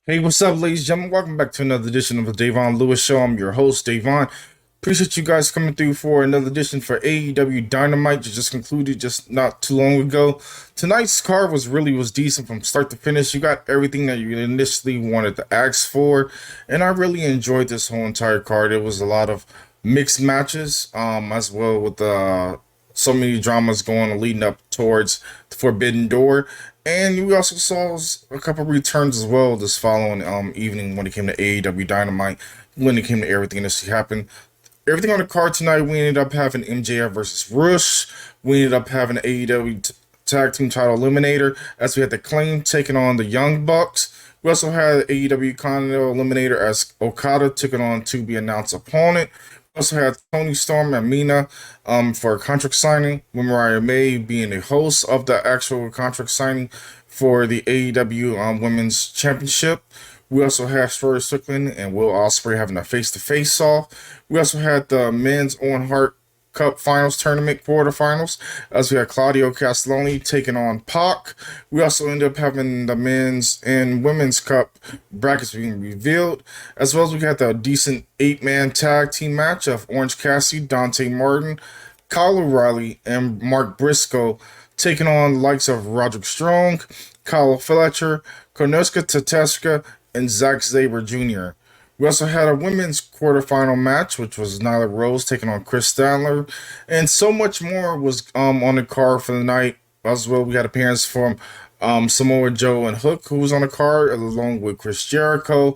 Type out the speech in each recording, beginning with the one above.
Hey, what's up, ladies and gentlemen? Welcome back to another edition of the Davon Lewis Show. I'm your host, Davon. Appreciate you guys coming through for another edition for AEW Dynamite. That just concluded just not too long ago. Tonight's card was decent from start to finish. You got everything that you initially wanted to ask for, and I really enjoyed this whole entire card. It was a lot of mixed matches, as well with so many dramas going leading up towards the Forbidden Door. And we also saw a couple returns as well this following evening when it came to AEW Dynamite, when it came to everything that happened. Everything on the card tonight, we ended up having MJF versus Rush. We ended up having AEW Tag Team Title Eliminator, as we had the Claim taking on the Young Bucks. We also had AEW Continental Eliminator as Okada taking on to be announced opponent. We also had Tony Storm and Mina for a contract signing, with Mariah May being the host of the actual contract signing for the AEW Women's Championship. We also had Strickland and Will Ospreay having a face-to-face off. We also had the men's Owen Hart Cup Finals Tournament quarterfinals, as we had Claudio Castelloni taking on Pac. We also ended up having the men's and women's cup brackets being revealed, as well as we got the decent 8-man tag team match of Orange Cassidy, Dante Martin, Kyle O'Reilly, and Mark Briscoe taking on the likes of Roderick Strong, Kyle Fletcher, Konosuke Tateska, and Zack Sabre Jr. We also had a women's quarterfinal match, which was Nyla Rose taking on Chris Statler, and so much more was on the card for the night. As well, we had appearance from Samoa Joe and Hook, who was on the card, along with Chris Jericho,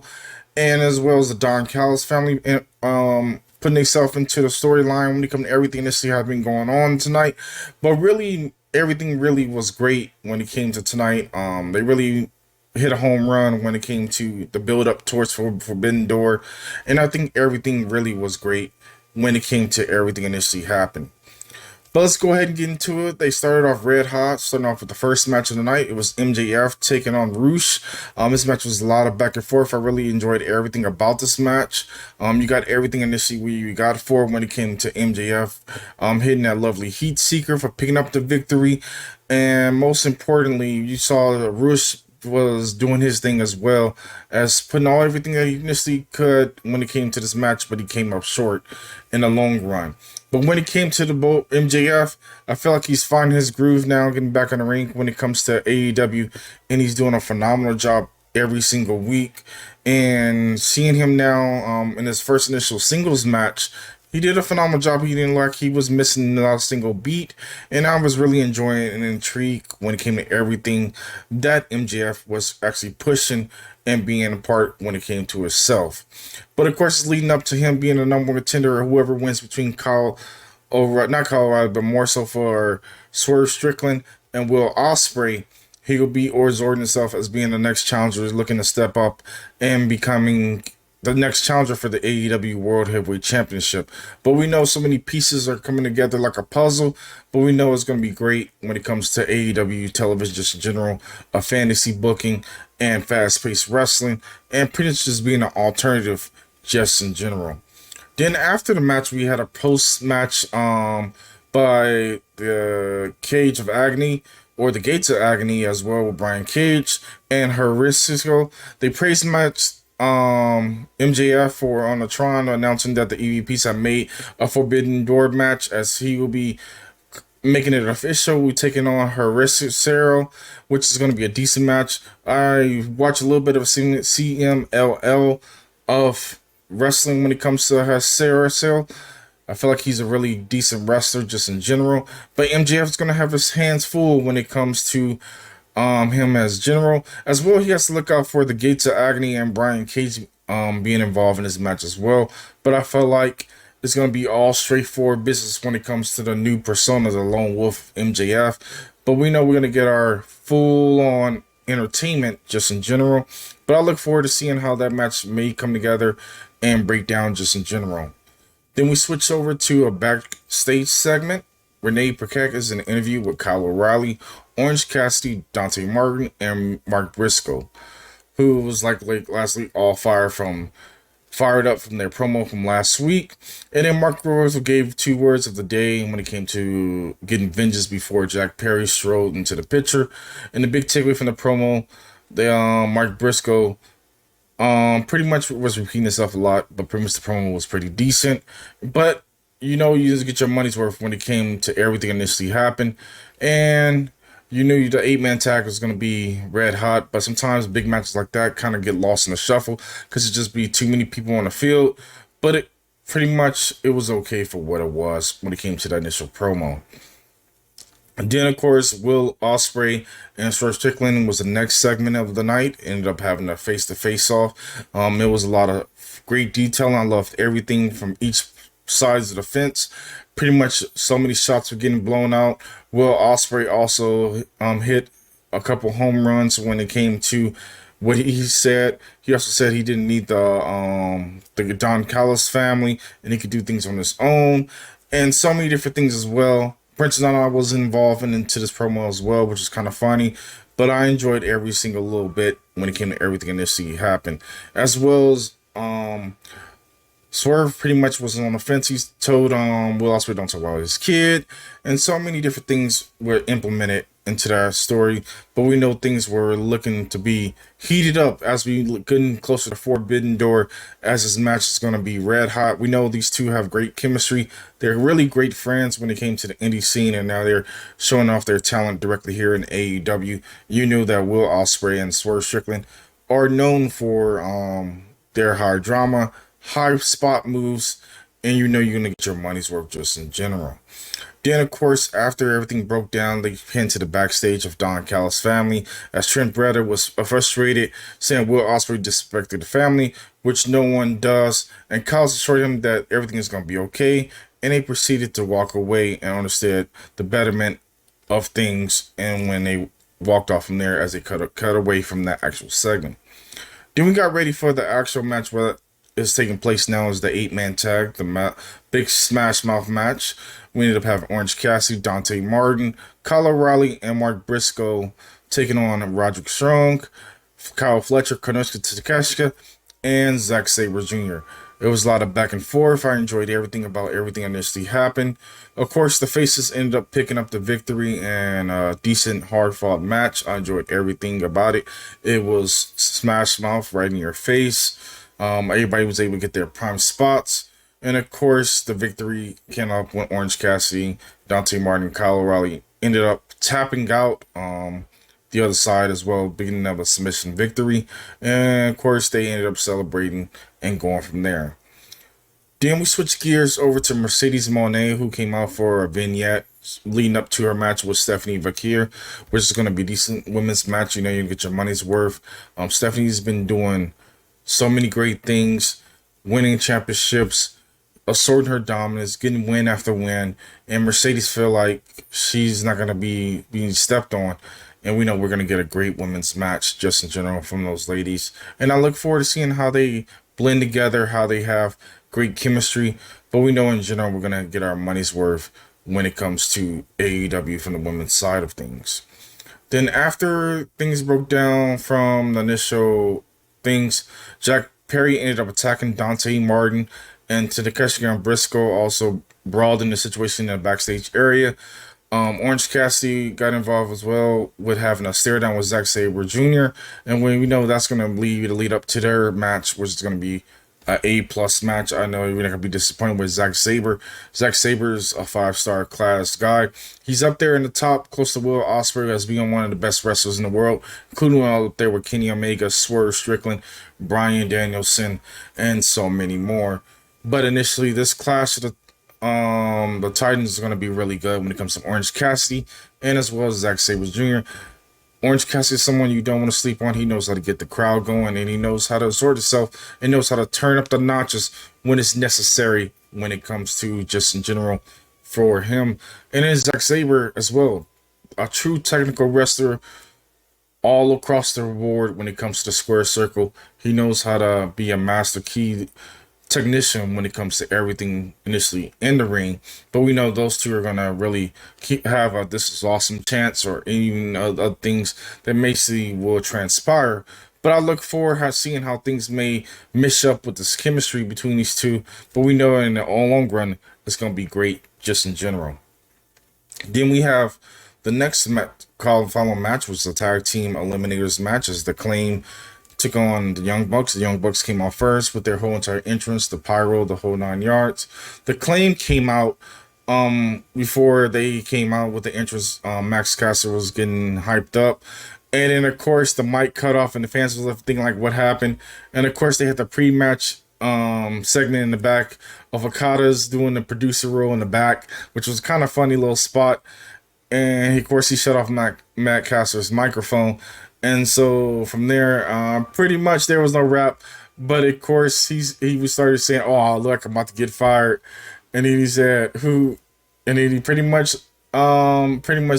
and as well as the Don Callis family, putting themselves into the storyline when it comes to everything that had been going on tonight. But really, everything really was great when it came to tonight. They really hit a home run when it came to the build up towards Forbidden Door, and I think everything really was great when it came to everything initially happened. But let's go ahead and get into it. They started off red hot, starting off with the first match of the night. It was MJF taking on Roosh. This match was a lot of back and forth. I really enjoyed everything about this match. You got everything initially where you got for when it came to MJF hitting that lovely heat seeker for picking up the victory. And most importantly, you saw the Roosh was doing his thing as well as putting all everything that he initially could when it came to this match, but he came up short in the long run. But when it came to the MJF, I feel like he's finding his groove now, getting back in the ring when it comes to AEW, and he's doing a phenomenal job every single week. And seeing him now in his first initial singles match, he did a phenomenal job. He didn't like he was missing not a single beat, and I was really enjoying and intrigued when it came to everything that MJF was actually pushing and being a part when it came to himself. But of course, it's leading up to him being the number one contender, or whoever wins between not Kyle O'Reilly, but more so for Swerve Strickland and Will Ospreay. He will be resorting himself as being the next challenger, looking to step up and becoming the next challenger for the AEW World Heavyweight Championship. But we know so many pieces are coming together like a puzzle, but we know it's going to be great when it comes to AEW television just in general, a fantasy booking, and fast-paced wrestling, and pretty much just being an alternative just in general. Then after the match, we had a post-match by the Cage of Agony, or the Gates of Agony as well, with Brian Cage and Hericisco. They praised the match MJF for on the Tron, announcing that the EVPs have made a Forbidden Door match, as he will be making it official. We're taking on Hericisco, which is going to be a decent match. I watch a little bit of CMLL of wrestling when it comes to Hericisco. I feel like he's a really decent wrestler just in general, but MJF is going to have his hands full when it comes to him as general. As well, he has to look out for the Gates of Agony and Brian Cage being involved in this match as well. But I feel like it's going to be all straightforward business when it comes to the new persona, the Lone Wolf MJF. But we know we're going to get our full-on entertainment just in general. But I look forward to seeing how that match may come together and break down just in general. Then we switch over to a backstage segment. Renee Paquette is in an interview with Kyle O'Reilly, Orange Cassidy, Dante Martin, and Mark Briscoe, who was like last week all fired up from their promo from last week. And then Mark Briscoe gave 2 words of the day when it came to getting vengeance before Jack Perry strode into the picture. And the big takeaway from the promo, Mark Briscoe Pretty much was repeating itself a lot, but pretty much the promo was pretty decent. But you just get your money's worth when it came to everything initially happened, and you knew the 8-man tag was gonna be red hot. But sometimes big matches like that kind of get lost in the shuffle because it just be too many people on the field. But it pretty much it was okay for what it was when it came to the initial promo. And then, of course, Will Ospreay and Strickland was the next segment of the night. Ended up having a face-to-face off. It was a lot of great detail. I loved everything from each sides of the fence. Pretty much so many shots were getting blown out. Will Ospreay also hit a couple home runs when it came to what he said. He also said he didn't need the Don Callis family and he could do things on his own and so many different things as well. Prince Nana was involved into this promo as well, which is kind of funny. But I enjoyed every single little bit when it came to everything initially happened. As well as Swerve pretty much was on the fence. He told Will Ospreay don't talk about his kid. And so many different things were implemented into that story. But we know things were looking to be heated up as we getting closer to Forbidden Door, as this match is going to be red hot. We know these two have great chemistry. They're really great friends when it came to the indie scene, and now they're showing off their talent directly here in AEW. You know that Will Ospreay and Swerve Strickland are known for their high drama, high spot moves, and you know you're going to get your money's worth just in general. Then, of course, after everything broke down, they pinned to the backstage of Don Callis' family as Trent Beretta was frustrated, saying Will Ospreay disrespected the family, which no one does, and Callis assured him that everything is going to be okay, and they proceeded to walk away and understood the betterment of things, and when they walked off from there as they cut away from that actual segment. Then we got ready for the actual match where is taking place now is the 8-man tag, the big Smash Mouth match. We ended up having Orange Cassidy, Dante Martin, Kyle O'Reilly, and Mark Briscoe taking on Roderick Strong, Kyle Fletcher, Konosuke Takeshita, and Zack Sabre Jr. It was a lot of back and forth. I enjoyed everything about everything initially happened. Of course, the faces ended up picking up the victory and a decent, hard-fought match. I enjoyed everything about it. It was Smash Mouth right in your face. Everybody was able to get their prime spots. And of course, the victory came up when Orange Cassidy, Dante Martin, and Kyle O'Reilly ended up tapping out the other side as well, beginning of a submission victory. And of course, they ended up celebrating and going from there. Then we switched gears over to Mercedes Moné, who came out for a vignette leading up to her match with Stephanie Vakir, which is going to be a decent women's match. You know, you get your money's worth. Stephanie's been doing so many great things, winning championships, asserting her dominance, getting win after win, and Mercedes feel like she's not going to be being stepped on. And we know we're going to get a great women's match just in general from those ladies. And I look forward to seeing how they blend together, how they have great chemistry. But we know in general we're going to get our money's worth when it comes to AEW from the women's side of things. Then after things broke down from the initial things, Jack Perry ended up attacking Dante Martin, and Takeshita and Briscoe also brawled in the situation in the backstage area. Orange Cassidy got involved as well with having a stare down with Zack Sabre Jr. And we know that's going to lead up to their match, which is going to be an A+ match. I know you're not going to be disappointed with Zack Sabre. Zack Sabre's a 5-star class guy. He's up there in the top, close to Will Ospreay as being one of the best wrestlers in the world, including all up there with Kenny Omega, Swerve Strickland, Bryan Danielson, and so many more. But initially, this clash of the Titans is going to be really good when it comes to Orange Cassidy and as well as Zack Sabre Jr. Orange Cassidy is someone you don't want to sleep on. He knows how to get the crowd going, and he knows how to assert himself and knows how to turn up the notches when it's necessary when it comes to just in general for him. And then Zack Sabre as well, a true technical wrestler all across the board when it comes to the square circle. He knows how to be a master key technician when it comes to everything initially in the ring. But we know those two are gonna really have a "this is awesome" chance, or even other things that basically will transpire. But I look forward to seeing how things may mesh up with this chemistry between these two. But we know in the long run it's gonna be great just in general. Then we have the next following match was the tag team eliminators matches. The Claim took on the Young Bucks. The Young Bucks came out first with their whole entire entrance, the pyro, the whole 9 yards. The Claim came out before they came out with the entrance. Max Caster was getting hyped up. And then, of course, the mic cut off and the fans was left thinking, like, what happened? And, of course, they had the pre-match segment in the back of Okada's doing the producer role in the back, which was kind of funny little spot. And, of course, he shut off Matt Caster's microphone. And so from there, pretty much there was no rap. But, of course, he started saying, oh, look, I'm about to get fired. And then he said, who? And then he pretty much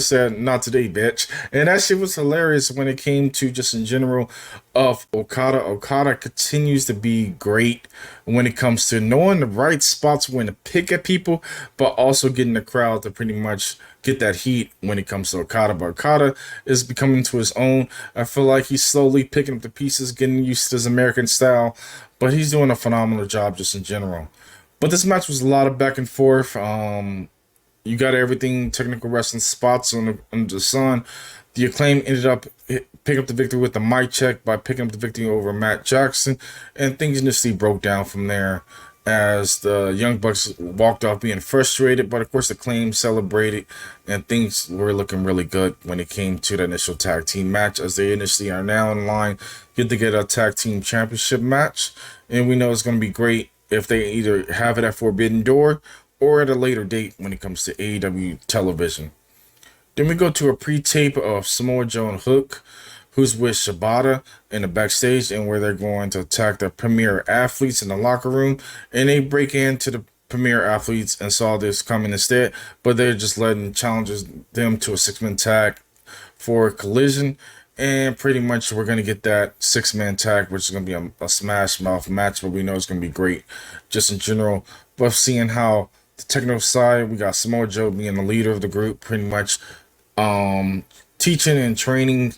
said, not today, bitch. And that shit was hilarious when it came to just in general of Okada. Okada continues to be great when it comes to knowing the right spots when to pick at people, but also getting the crowd to pretty much get that heat when it comes to Okada. But Okada is becoming to his own. I feel like he's slowly picking up the pieces, getting used to his American style, but he's doing a phenomenal job just in general. But this match was a lot of back and forth. You got everything, technical wrestling spots on the sun. The Acclaim ended up picking up the victory with the mic check by picking up the victory over Matt Jackson. And things initially broke down from there as the Young Bucks walked off being frustrated. But, of course, the Acclaim celebrated and things were looking really good when it came to the initial tag team match, as they initially are now in line to get a tag team championship match. And we know it's going to be great if they either have it at Forbidden Door or at a later date when it comes to AEW television. Then we go to a pre-tape of Samoa Joe and Hook, who's with Shibata in the backstage, and where they're going to attack the premier athletes in the locker room. And they break into the premier athletes and saw this coming instead, but they're just letting challengers them to a 6-man tag for a collision. And pretty much we're going to get that 6-man tag, which is going to be a smash mouth match, but we know it's going to be great just in general. But seeing how the technical side, we got Samoa Joe being the leader of the group, pretty much teaching and training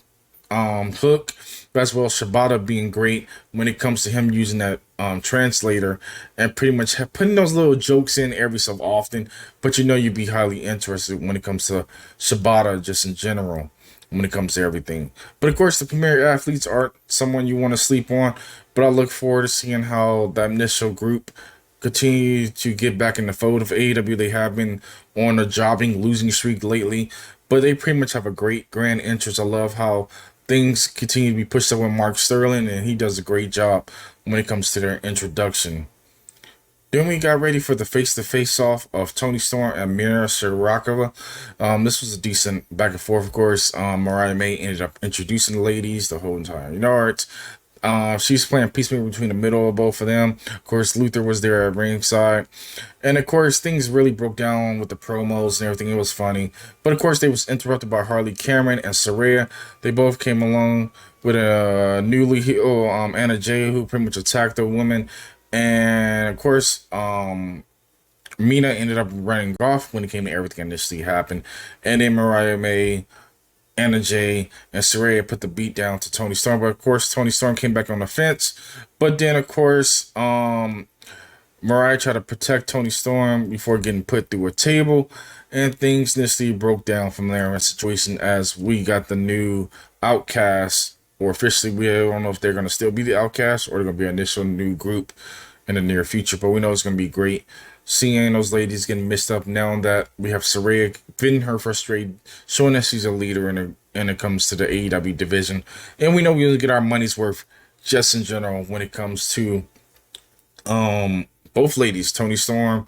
Hook, but as well Shibata being great when it comes to him using that translator and pretty much putting those little jokes in every so often. But you know you'd be highly interested when it comes to Shibata just in general, when it comes to everything. But of course, the premier athletes aren't someone you want to sleep on, but I look forward to seeing how that initial group continue to get back in the fold of AEW. They have been on a jobbing losing streak lately, but they pretty much have a great grand entrance. I love how things continue to be pushed up with Mark Sterling, and he does a great job when it comes to their introduction. Then we got ready for the face-to-face off of Toni Storm and Mira Shirakova. This was a decent back and forth, of course. Mariah May ended up introducing the ladies, the whole entire yards. She's playing peacemaker between the middle of both of them. Of course, Luther was there at ringside. And of course, things really broke down with the promos and everything. It was funny. But of course, they was interrupted by Harley Cameron and Saraya. They both came along with a newly heel Anna Jay, who pretty much attacked the woman. And of course, Mina ended up running off when it came to everything initially happened. And then Mariah May, Anna Jay, and Saraya put the beat down to Toni Storm. But of course, Toni Storm came back on the fence. But then, of course, Mariah tried to protect Toni Storm before getting put through a table. And things initially broke down from there in a situation as we got the new Outcast. Or officially, we don't know if they're going to still be the Outcast or they're going to be an initial new group in the near future. But we know it's going to be great seeing those ladies getting mixed up now that we have Saraya fitting her frustrated, showing that she's a leader when it comes to the AEW division. And we know we'll get our money's worth just in general when it comes to both ladies, Toni Storm,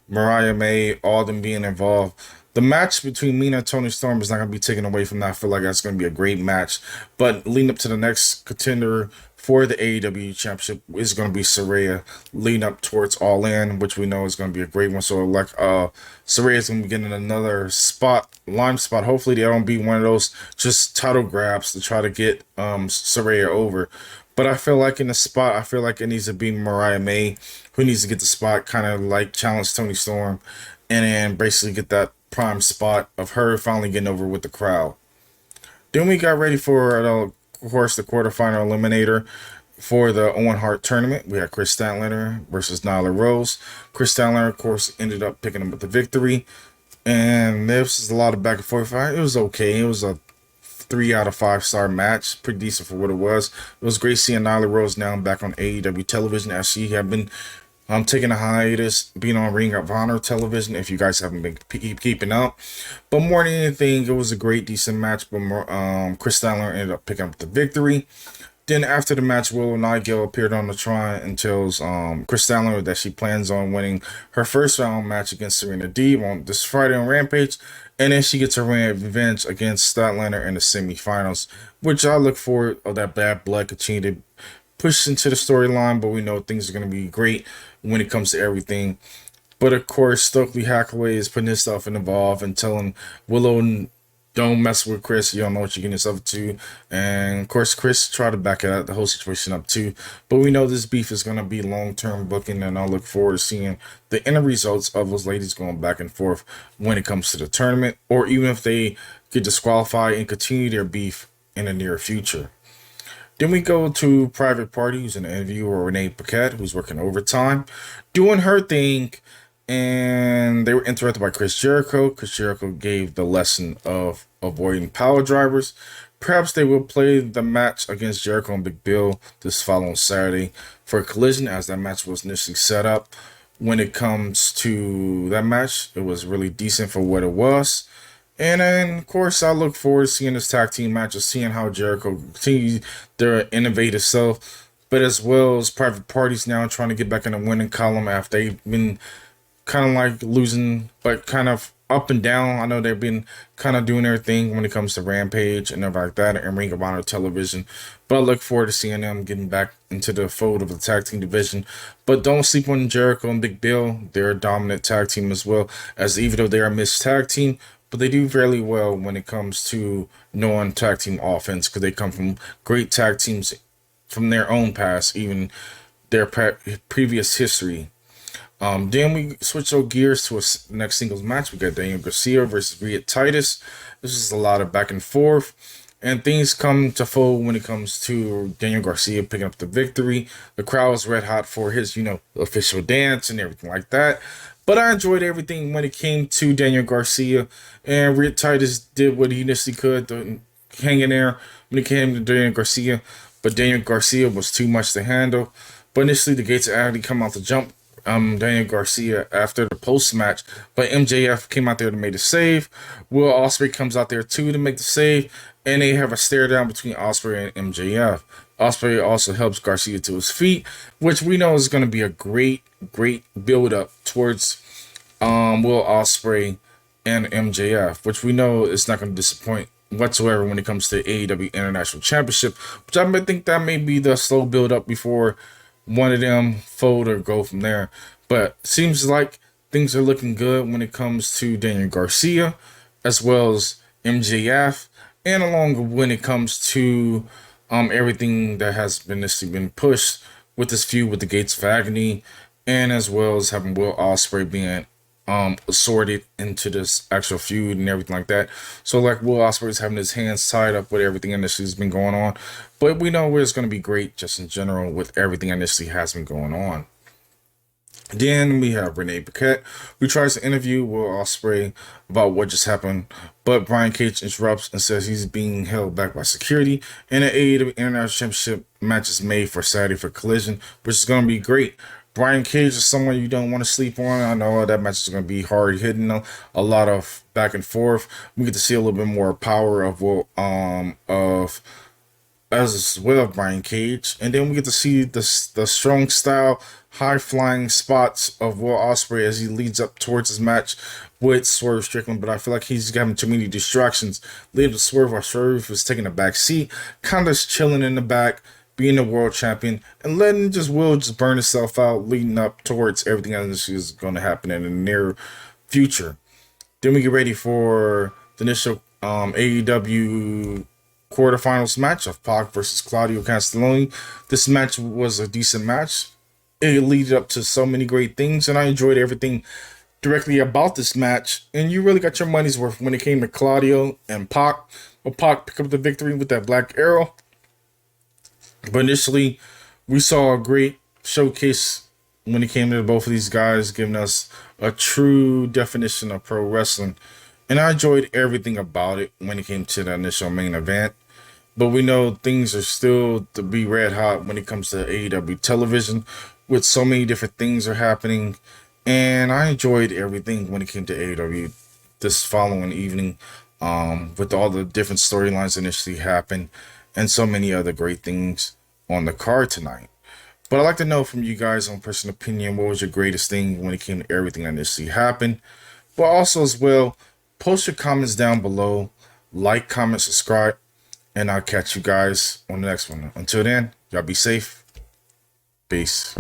Mariah May, all them being involved. The match between Mina and Toni Storm is not going to be taken away from that. I feel like that's going to be a great match. But leading up to the next contender for the AEW Championship is going to be Saraya, leading up towards All In, which we know is going to be a great one. So, like, Saraya is going to be getting another lime spot. Hopefully, they don't be one of those just title grabs to try to get Saraya over. But I feel like in the spot, I feel like it needs to be Mariah May, who needs to get the spot, kind of like challenge Toni Storm, and then basically get that prime spot of her finally getting over with the crowd. Then we got ready for, of course, the quarterfinal eliminator for the Owen Hart tournament. We had Chris Statlander versus Nyla Rose. Chris Statlander, of course, ended up picking up the victory. And this is a lot of back and forth. It was okay. It was a 3 out of 5 star match. Pretty decent for what it was. It was great seeing Nyla Rose now back on AEW television, as she had been taking a hiatus, being on Ring of Honor television, if you guys haven't been keeping up. But more than anything, it was a great, decent match. But Chris Statlander ended up picking up the victory. Then after the match, Willow Nightingale appeared on the Tron and tells Chris Statlander that she plans on winning her first round match against Serena Deeb on this Friday on Rampage. And then she gets her revenge against Statlander in the semifinals, which I look forward of that bad blood continue to push into the storyline. But we know things are going to be great when it comes to everything. But of course, Stokely Hathaway is putting himself involved and telling Willow, don't mess with Chris. You don't know what you're getting yourself to. And of course, Chris tried to back it out, the whole situation up too. But we know this beef is going to be long-term booking, and I'll look forward to seeing the end results of those ladies going back and forth when it comes to the tournament, or even if they get disqualified and continue their beef in the near future. Then we go to Private Party, who's in an interview with Renee Paquette, who's working overtime, doing her thing. And they were interrupted by Chris Jericho. Chris Jericho gave the lesson of avoiding power drivers. Perhaps they will play the match against Jericho and Big Bill this following Saturday for a Collision, as that match was initially set up. When it comes to that match, it was really decent for what it was. And then, of course, I look forward to seeing this tag team match, seeing how Jericho continues their innovative self, but as well as Private Parties now trying to get back in the winning column after they've been kind of like losing, but kind of up and down. I know they've been kind of doing their thing when it comes to Rampage and everything like that, and Ring of Honor television. But I look forward to seeing them getting back into the fold of the tag team division. But don't sleep on Jericho and Big Bill. They're a dominant tag team as well, as even though they're a mixed tag team, but they do fairly well when it comes to knowing tag team offense, because they come from great tag teams from their own past, even their previous history. Then we switch our gears to a next singles match. We got Daniel Garcia versus Rhea Titus. This is a lot of back and forth, and things come to fold when it comes to Daniel Garcia picking up the victory. The crowd was red hot for his, official dance and everything like that. But I enjoyed everything when it came to Daniel Garcia, and Rhea Titus did what he initially could to hang in there when it came to Daniel Garcia. But Daniel Garcia was too much to handle. But initially, the Gates of Agony come out to jump Daniel Garcia after the post match, but MJF came out there to make the save. Will Ospreay comes out there too to make the save, and they have a stare down between Ospreay and MJF. Ospreay also helps Garcia to his feet, which we know is going to be a great build up towards Will Ospreay and MJF, which we know is not going to disappoint whatsoever when it comes to AEW International Championship, which I think that may be the slow build up before one of them fold or go from there. But seems like things are looking good when it comes to Daniel Garcia, as well as MJF, and along when it comes to everything that has been pushed with this feud with the Gates of Agony, and as well as having Will Ospreay being sorted into this actual feud and everything like that. So like Will Ospreay is having his hands tied up with everything initially has been going on, but we know it's going to be great just in general with everything initially has been going on. Then we have Renee Paquette, who tries to interview Will Ospreay about what just happened, but Brian Cage interrupts and says he's being held back by security, and an AEW International Championship match is made for Saturday for Collision, which is going to be great. Brian Cage is someone you don't want to sleep on. I know that match is going to be hard hitting, a lot of back and forth. We get to see a little bit more power of as well of Brian Cage, and then we get to see the strong style, high flying spots of Will Ospreay as he leads up towards his match with Swerve Strickland. But I feel like he's having too many distractions. Leave the Swerve, while Swerve was taking a back seat, kind of chilling in the back, being the world champion, and letting Will just burn itself out, leading up towards everything else is going to happen in the near future. Then we get ready for the initial AEW quarterfinals match of Pac versus Claudio Castagnoli. This match was a decent match. It leaded up to so many great things, and I enjoyed everything directly about this match. And you really got your money's worth when it came to Claudio and Pac. Well, Pac picked up the victory with that black arrow. But initially, we saw a great showcase when it came to both of these guys, giving us a true definition of pro wrestling. and I enjoyed everything about it when it came to the initial main event. But we know things are still to be red hot when it comes to AEW television, with so many different things are happening. And I enjoyed everything when it came to AEW this following evening, with all the different storylines initially happened, and so many other great things on the card tonight. But I'd like to know from you guys on personal opinion, what was your greatest thing when it came to everything that initially happened? But also as well, post your comments down below, like, comment, subscribe, and I'll catch you guys on the next one. Until then, y'all be safe. Peace.